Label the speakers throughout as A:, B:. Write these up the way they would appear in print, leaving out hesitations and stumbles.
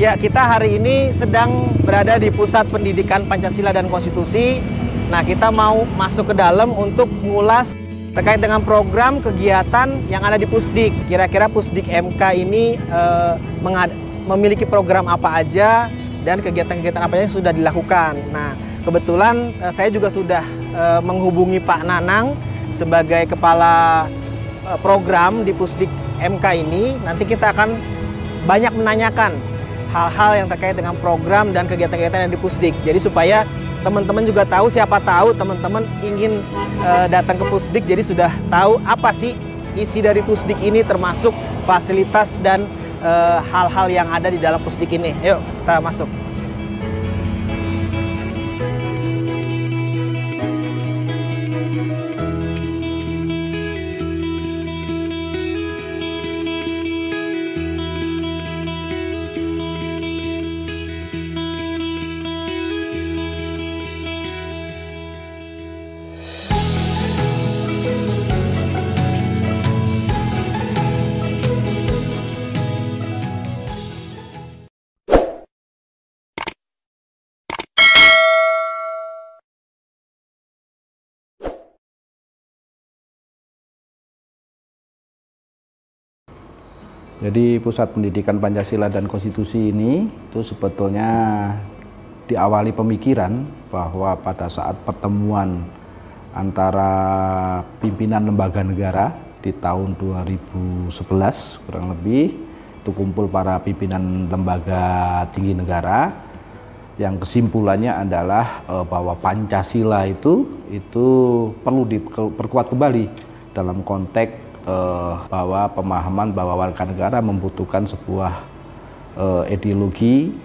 A: Ya, kita hari ini sedang berada di Pusat Pendidikan Pancasila dan Konstitusi. Nah, kita mau masuk ke dalam untuk mengulas terkait dengan program kegiatan yang ada di Pusdik. Kira-kira Pusdik MK ini memiliki program apa aja dan kegiatan-kegiatan apa yang sudah dilakukan. Nah, kebetulan saya juga sudah menghubungi Pak Nanang sebagai kepala program di Pusdik MK ini. Nanti kita akan banyak menanyakan hal-hal yang terkait dengan program dan kegiatan-kegiatan yang di Pusdik. Jadi supaya teman-teman juga tahu, siapa tahu teman-teman ingin datang ke Pusdik, jadi sudah tahu apa sih isi dari Pusdik ini, termasuk fasilitas dan hal-hal yang ada di dalam Pusdik ini. Yuk, kita masuk.
B: Jadi Pusat Pendidikan Pancasila dan Konstitusi ini itu sebetulnya diawali pemikiran bahwa pada saat pertemuan antara pimpinan lembaga negara di tahun 2011 kurang lebih, itu kumpul para pimpinan lembaga tinggi negara yang kesimpulannya adalah bahwa Pancasila itu perlu diperkuat kembali dalam konteks bahwa pemahaman bahwa warga negara membutuhkan sebuah ideologi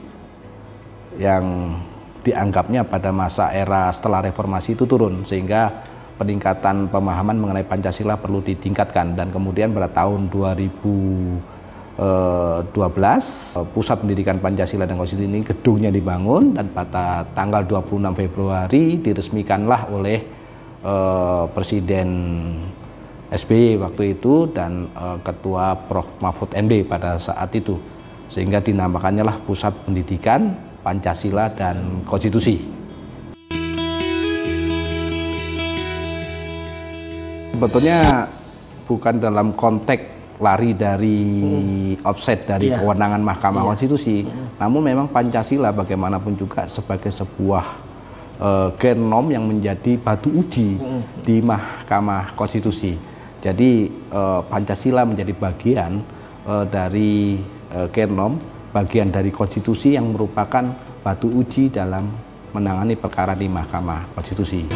B: yang dianggapnya pada masa era setelah reformasi itu turun, sehingga peningkatan pemahaman mengenai Pancasila perlu ditingkatkan. Dan kemudian pada tahun 2012 Pusat Pendidikan Pancasila dan Konstitusi ini gedungnya dibangun, dan pada tanggal 26 Februari diresmikanlah oleh Presiden SBY waktu itu dan Ketua Prof. Mahfud MD pada saat itu, sehingga dinamakannya lah Pusat Pendidikan Pancasila dan Konstitusi. Sebetulnya bukan dalam konteks lari dari offset dari kewenangan Mahkamah Konstitusi, namun memang Pancasila bagaimanapun juga sebagai sebuah genom yang menjadi batu uji di Mahkamah Konstitusi. Jadi Pancasila menjadi bagian dari genom, bagian dari konstitusi yang merupakan batu uji dalam menangani perkara di Mahkamah Konstitusi.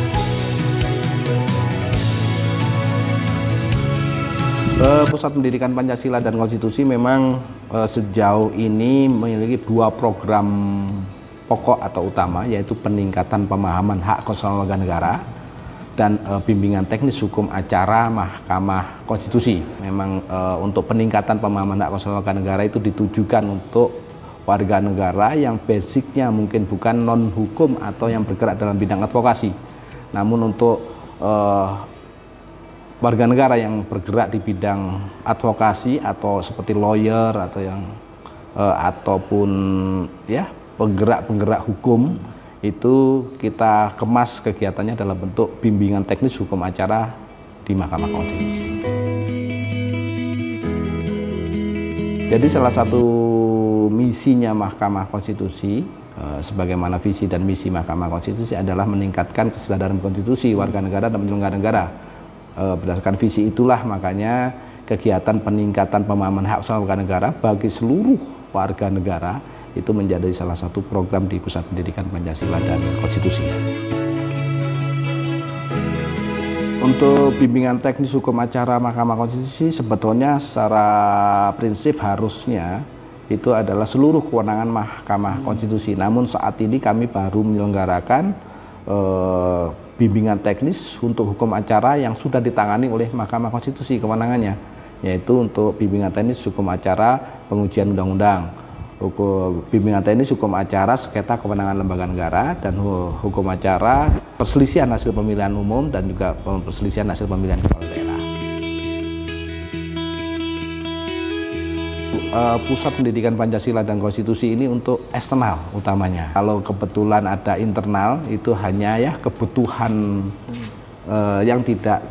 B: Pusat Pendidikan Pancasila dan Konstitusi memang sejauh ini memiliki dua program pokok atau utama, yaitu peningkatan pemahaman hak konstitusional warga negara dan bimbingan teknis hukum acara Mahkamah Konstitusi. Memang untuk peningkatan pemahaman hak konstitusional warga negara itu ditujukan untuk warga negara yang basicnya mungkin bukan non hukum atau yang bergerak dalam bidang advokasi, namun untuk warga negara yang bergerak di bidang advokasi atau seperti lawyer atau yang ataupun ya penggerak hukum, itu kita kemas kegiatannya dalam bentuk bimbingan teknis hukum acara di Mahkamah Konstitusi. Jadi salah satu misinya Mahkamah Konstitusi, sebagaimana visi dan misi Mahkamah Konstitusi adalah meningkatkan kesadaran konstitusi warga negara dan penyelenggara negara. Berdasarkan visi itulah makanya kegiatan peningkatan pemahaman hak asasi warga negara bagi seluruh warga negara itu menjadi salah satu program di Pusat Pendidikan Pancasila dan Konstitusi. Untuk bimbingan teknis hukum acara Mahkamah Konstitusi sebetulnya secara prinsip harusnya itu adalah seluruh kewenangan Mahkamah Konstitusi. Namun saat ini kami baru menyelenggarakan bimbingan teknis untuk hukum acara yang sudah ditangani oleh Mahkamah Konstitusi kewenangannya, yaitu untuk bimbingan teknis hukum acara pengujian undang-undang, bimbingan teknis hukum acara sengketa kewenangan lembaga negara, dan hukum acara perselisihan hasil pemilihan umum dan juga perselisihan hasil pemilihan kepala daerah. Pusat Pendidikan Pancasila dan Konstitusi ini untuk eksternal utamanya. Kalau kebetulan ada internal itu hanya ya kebutuhan yang tidak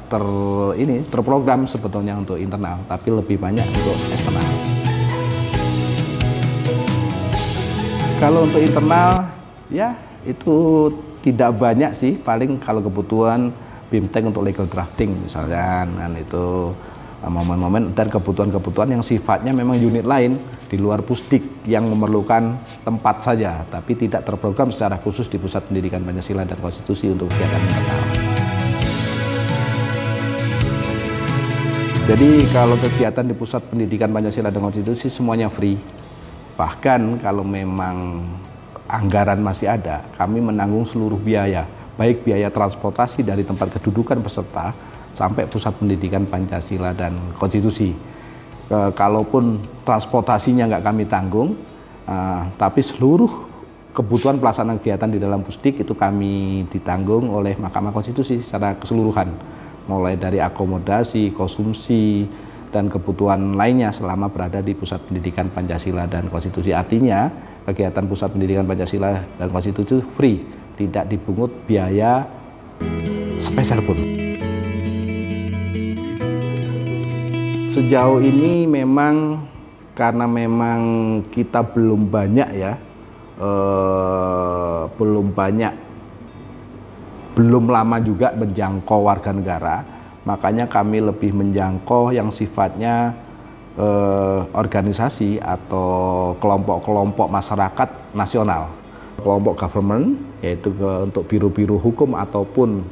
B: terprogram sebetulnya untuk internal, tapi lebih banyak untuk eksternal. Kalau untuk internal ya itu tidak banyak sih, paling kalau kebutuhan BIMTEK untuk legal drafting misalnya, dan itu momen-momen dan kebutuhan-kebutuhan yang sifatnya memang unit lain di luar Pusdik yang memerlukan tempat saja, tapi tidak terprogram secara khusus di Pusat Pendidikan Pancasila dan Konstitusi untuk kegiatan internal. Jadi kalau kegiatan di Pusat Pendidikan Pancasila dan Konstitusi semuanya free. Bahkan kalau memang anggaran masih ada, kami menanggung seluruh biaya, baik biaya transportasi dari tempat kedudukan peserta sampai Pusat Pendidikan Pancasila dan Konstitusi. Kalaupun transportasinya nggak kami tanggung, tapi seluruh kebutuhan pelaksanaan kegiatan di dalam Pusdik itu kami ditanggung oleh Mahkamah Konstitusi secara keseluruhan, mulai dari akomodasi, konsumsi, dan kebutuhan lainnya selama berada di Pusat Pendidikan Pancasila dan Konstitusi. Artinya kegiatan Pusat Pendidikan Pancasila dan Konstitusi free, tidak dipungut biaya spesial pun. Sejauh ini memang karena memang kita belum banyak ya, belum lama juga menjangkau warga negara, makanya kami lebih menjangkau yang sifatnya organisasi atau kelompok-kelompok masyarakat nasional, kelompok government, yaitu untuk biro-biro hukum ataupun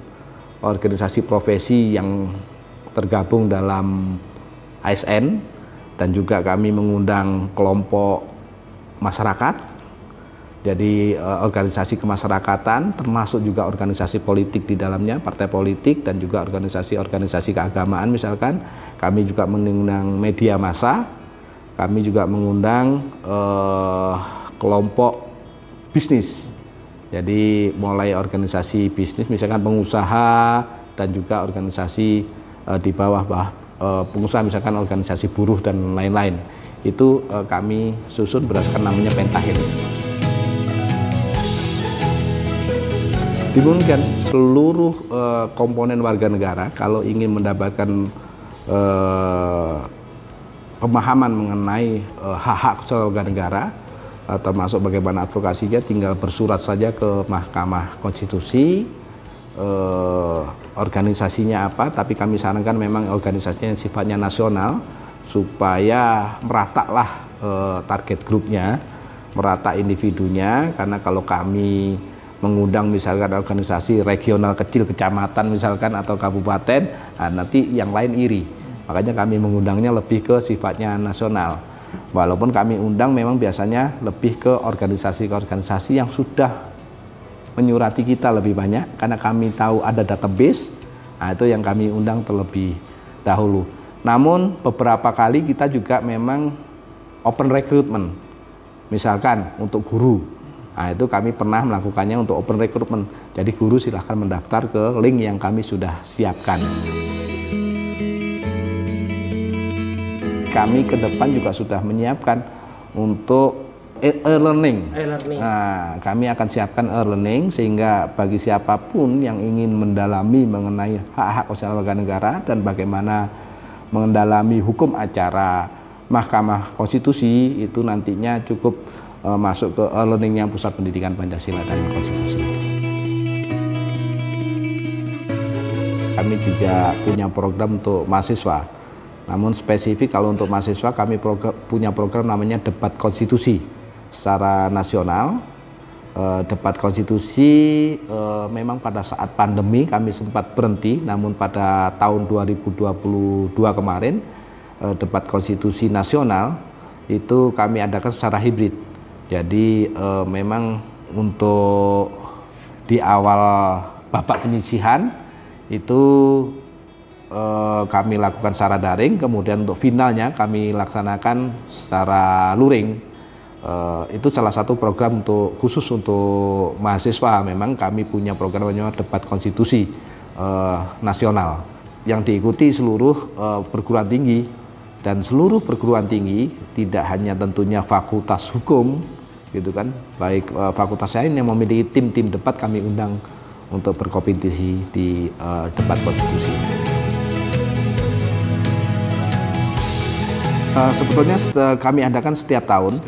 B: organisasi profesi yang tergabung dalam ASN, dan juga kami mengundang kelompok masyarakat, jadi organisasi kemasyarakatan, termasuk juga organisasi politik di dalamnya, partai politik, dan juga organisasi-organisasi keagamaan misalkan. Kami juga mengundang media massa, kami juga mengundang kelompok bisnis, jadi mulai organisasi bisnis misalkan pengusaha, dan juga organisasi di bawah pengusaha misalkan organisasi buruh dan lain-lain. Itu kami susun berdasarkan namanya Pentahil. Dimungkinkan seluruh komponen warga negara kalau ingin mendapatkan pemahaman mengenai hak-hak warga negara, termasuk bagaimana advokasinya, tinggal bersurat saja ke Mahkamah Konstitusi. Organisasinya apa, tapi kami sarankan memang organisasinya yang sifatnya nasional supaya meratalah target grupnya, merata individunya, karena kalau kami mengundang misalkan organisasi regional kecil, kecamatan misalkan atau kabupaten, nanti yang lain iri, makanya kami mengundangnya lebih ke sifatnya nasional. Walaupun kami undang memang biasanya lebih ke organisasi-organisasi yang sudah menyurati kita lebih banyak, karena kami tahu ada database, itu yang kami undang terlebih dahulu. Namun beberapa kali kita juga memang open recruitment, misalkan untuk guru, itu kami pernah melakukannya untuk open recruitment, jadi guru silahkan mendaftar ke link yang kami sudah siapkan. Kami ke depan juga sudah menyiapkan untuk e-learning. Nah, kami akan siapkan e-learning sehingga bagi siapapun yang ingin mendalami mengenai hak-hak konstitusional warga negara dan bagaimana mendalami hukum acara Mahkamah Konstitusi, itu nantinya cukup masuk ke e-learningnya Pusat Pendidikan Pancasila dan Konstitusi. Kami juga punya program untuk mahasiswa. Namun spesifik kalau untuk mahasiswa kami punya program namanya Debat Konstitusi. Secara nasional, debat konstitusi memang pada saat pandemi kami sempat berhenti, namun pada tahun 2022 kemarin debat konstitusi nasional itu kami adakan secara hibrid. Jadi memang untuk di awal babak penyisihan itu kami lakukan secara daring, kemudian untuk finalnya kami laksanakan secara luring. Itu salah satu program khusus untuk mahasiswa. Memang kami punya program namanya Debat Konstitusi Nasional yang diikuti seluruh perguruan tinggi dan seluruh perguruan tinggi, tidak hanya tentunya fakultas hukum gitu kan, baik fakultas lain yang memiliki tim-tim debat kami undang untuk berkompetisi di debat konstitusi. Sebetulnya kami adakan setiap tahun,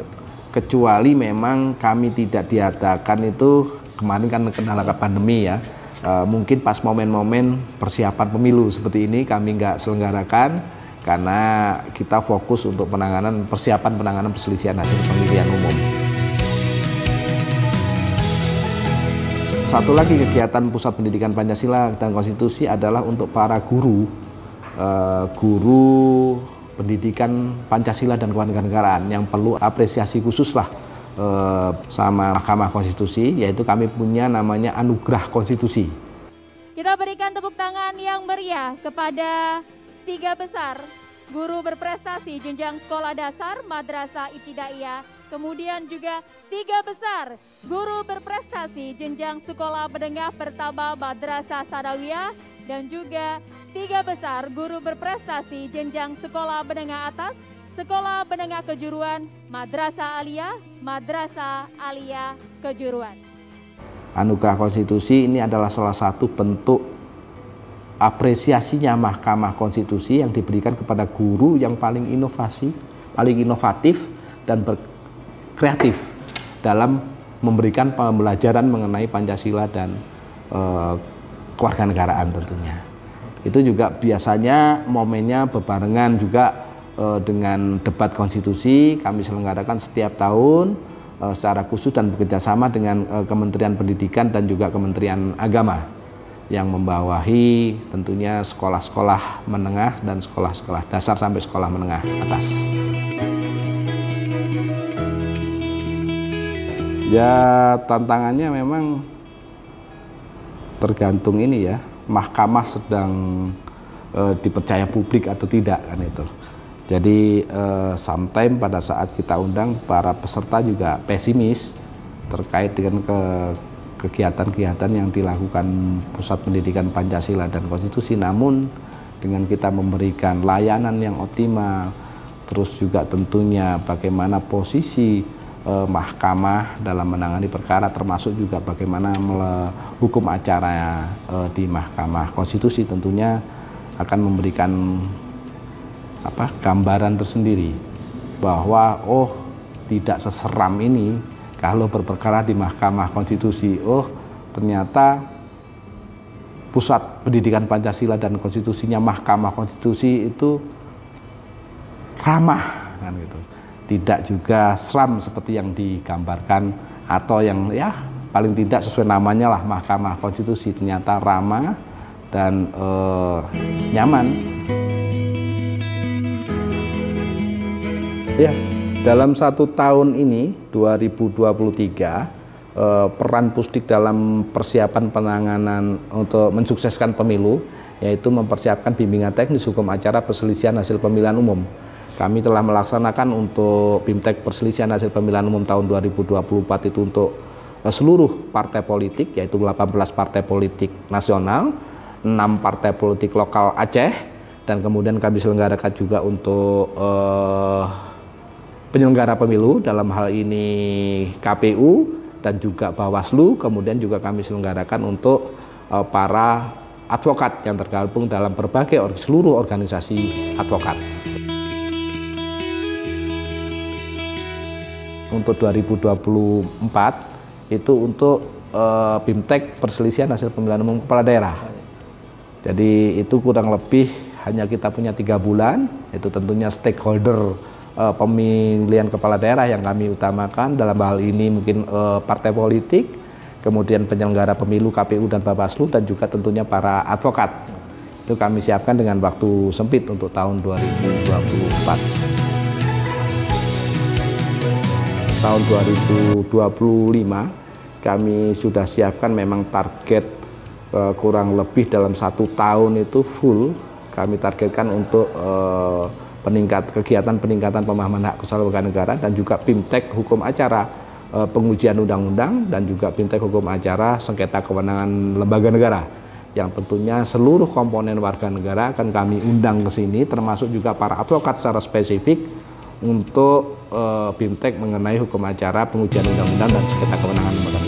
B: kecuali memang kami tidak diadakan itu kemarin kan kendala pandemi ya. Mungkin pas momen-momen persiapan pemilu seperti ini kami nggak selenggarakan karena kita fokus untuk persiapan penanganan perselisihan hasil pemilihan umum. Satu lagi kegiatan Pusat Pendidikan Pancasila dan Konstitusi adalah untuk para guru pendidikan Pancasila dan kewarganegaraan yang perlu apresiasi khusus lah sama Mahkamah Konstitusi, yaitu kami punya namanya Anugerah Konstitusi.
C: Kita berikan tepuk tangan yang meriah kepada 3 besar guru berprestasi jenjang sekolah dasar Madrasah Ibtidaiyah, kemudian juga 3 besar guru berprestasi jenjang sekolah menengah pertama Madrasah Sanawiyah, dan juga 3 besar guru berprestasi jenjang sekolah menengah atas Sekolah Menengah Kejuruan Madrasah Aliyah Kejuruan.
B: Anugerah Konstitusi ini adalah salah satu bentuk apresiasinya Mahkamah Konstitusi yang diberikan kepada guru yang paling inovatif dan kreatif dalam memberikan pembelajaran mengenai Pancasila dan kewarganegaraan tentunya. Itu juga biasanya momennya berbarengan juga dengan debat konstitusi. Kami selenggarakan setiap tahun secara khusus dan bekerjasama dengan Kementerian Pendidikan dan juga Kementerian Agama yang membawahi tentunya sekolah-sekolah menengah dan sekolah-sekolah dasar sampai sekolah menengah atas. Ya, tantangannya memang tergantung ini ya, mahkamah sedang dipercaya publik atau tidak kan itu. Jadi sometimes pada saat kita undang para peserta juga pesimis terkait dengan kegiatan-kegiatan yang dilakukan Pusat Pendidikan Pancasila dan Konstitusi. Namun dengan kita memberikan layanan yang optimal, terus juga tentunya bagaimana posisi mahkamah dalam menangani perkara, termasuk juga bagaimana hukum acara di Mahkamah Konstitusi, tentunya akan memberikan gambaran tersendiri bahwa tidak seseram ini kalau berperkara di Mahkamah Konstitusi. Ternyata Pusat Pendidikan Pancasila dan Konstitusinya Mahkamah Konstitusi itu ramah kan gitu. Tidak juga seram seperti yang digambarkan atau yang ya paling tidak sesuai namanya lah Mahkamah Konstitusi, ternyata ramah dan nyaman. Ya, dalam 1 tahun ini 2023 peran Pusdik dalam persiapan penanganan untuk mensukseskan pemilu, yaitu mempersiapkan bimbingan teknis hukum acara perselisihan hasil pemilihan umum. Kami telah melaksanakan untuk BIMTEK perselisihan hasil pemilihan umum tahun 2024 itu untuk seluruh partai politik, yaitu 18 partai politik nasional, 6 partai politik lokal Aceh, dan kemudian kami selenggarakan juga untuk penyelenggara pemilu, dalam hal ini KPU dan juga Bawaslu. Kemudian juga kami selenggarakan untuk para advokat yang tergabung dalam berbagai seluruh organisasi advokat. Untuk 2024 itu untuk BIMTEK perselisihan hasil pemilihan umum kepala daerah. Jadi itu kurang lebih hanya kita punya 3 bulan, itu tentunya stakeholder pemilihan kepala daerah yang kami utamakan, dalam hal ini mungkin partai politik, kemudian penyelenggara pemilu KPU dan Bawaslu, dan juga tentunya para advokat. Itu kami siapkan dengan waktu sempit untuk tahun 2024. Tahun 2025 kami sudah siapkan memang target kurang lebih dalam 1 tahun itu full kami targetkan untuk kegiatan peningkatan pemahaman hak kewarganegaraan dan juga BIMTEK hukum acara pengujian undang-undang dan juga BIMTEK hukum acara sengketa kewenangan lembaga negara. yang tentunya seluruh komponen warga negara akan kami undang ke sini, termasuk juga para advokat secara spesifik untuk BIMTEK mengenai hukum acara, pengujian undang-undang dan sengketa kewenangan lembaga